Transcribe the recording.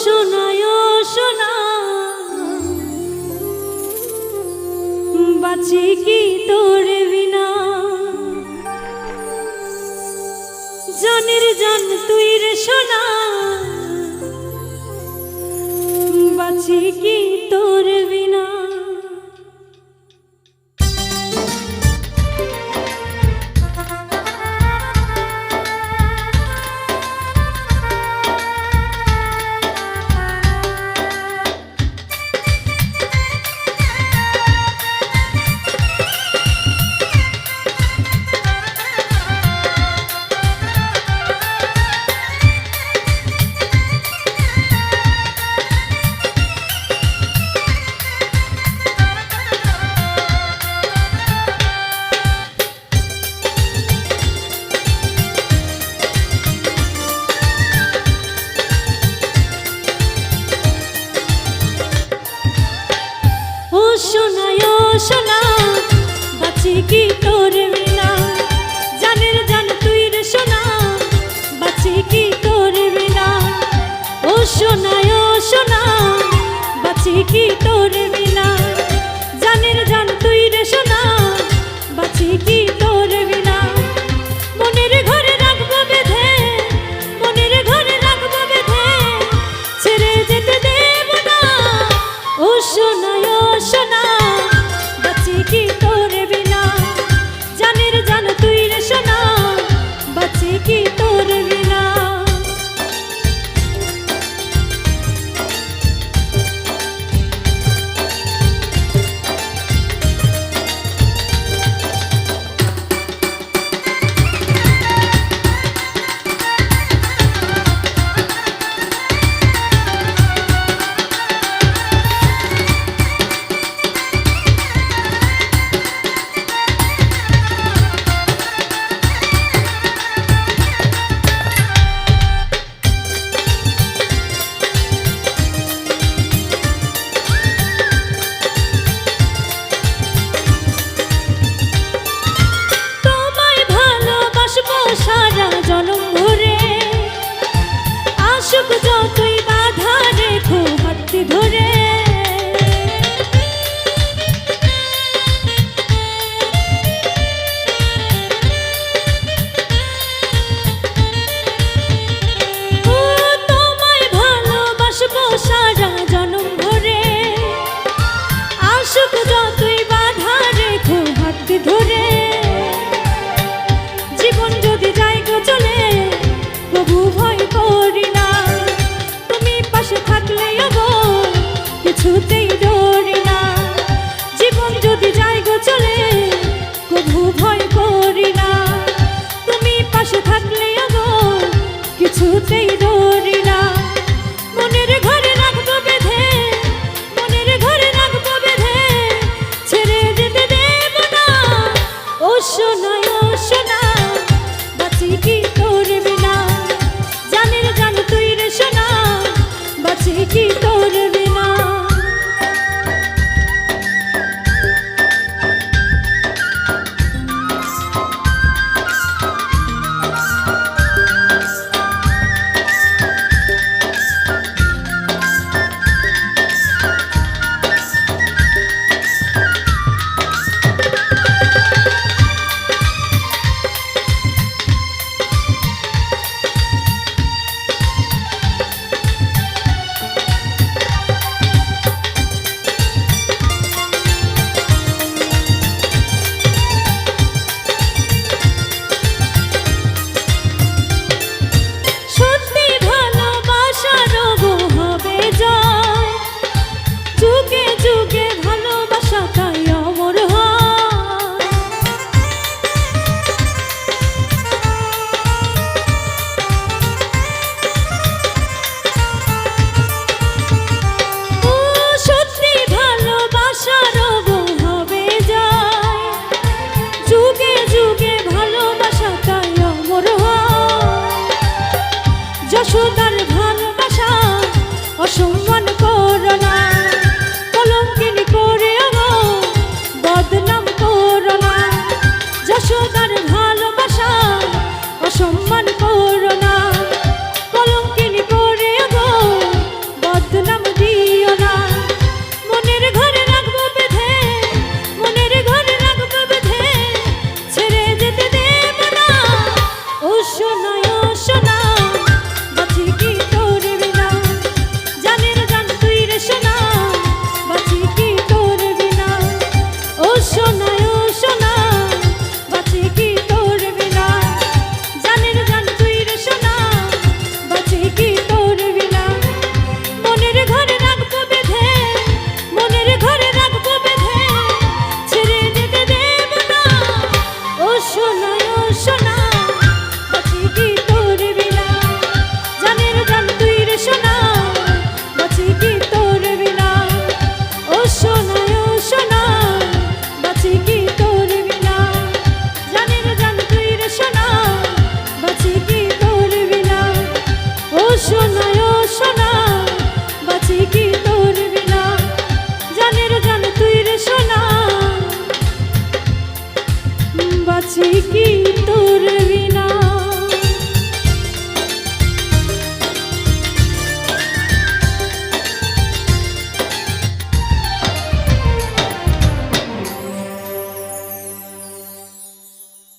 সোনায় সোনা বাঁচি কি তোর বিনা, জানের জান তুই রে সোনা বাঁচি কি তোর বিনা। সোনায় সোনা বাঁচি কি তোর বিনা, জানের জান তুই রে সোনা বাঁচি কি তোর বিনা। ও সোনায় সোনা বাঁচি কি তোর বিনা, জানের জান তুই রে সোনা বাঁচি কি তোর বিনা। মনের ঘরে রাখবো বেঁধে, মনের ঘরে রাখবো বেঁধে, ছেড়ে যেতে দেব না। ও সোনায় সোনা বাঁচি কি তোর বিনা, জানের জান তুই রে সোনা বাঁচি কি তোর বিনা। সারা জনম ভরে আসুক যতই বাধা রেখো হাতটি ধরে। ও তোমায় ভালোবাসবো সারা জনম ভরে, আসুক যতই বাধা রেখো হাতটি ধরে। জীবন যদি যাই গো চলে তবু ভয় করি না, তুমি পাশে থাকলে গো কিছুতেই ডরি না। জীবন যদি যাই গো চলে তবু ভয় করি না, তুমি পাশে থাকলে গো কিছুতেই ডরি না। মনের ঘরে রাখবো বেঁধে, মনের ঘরে রাখবো বেঁধে, ছেড়ে যেতে দেব না। ও সোনায় সোনা বাঁচি কি তোর বিনা, জানের জান তুই রে সোনা বাঁচি কি তোর বিনা। যশোদা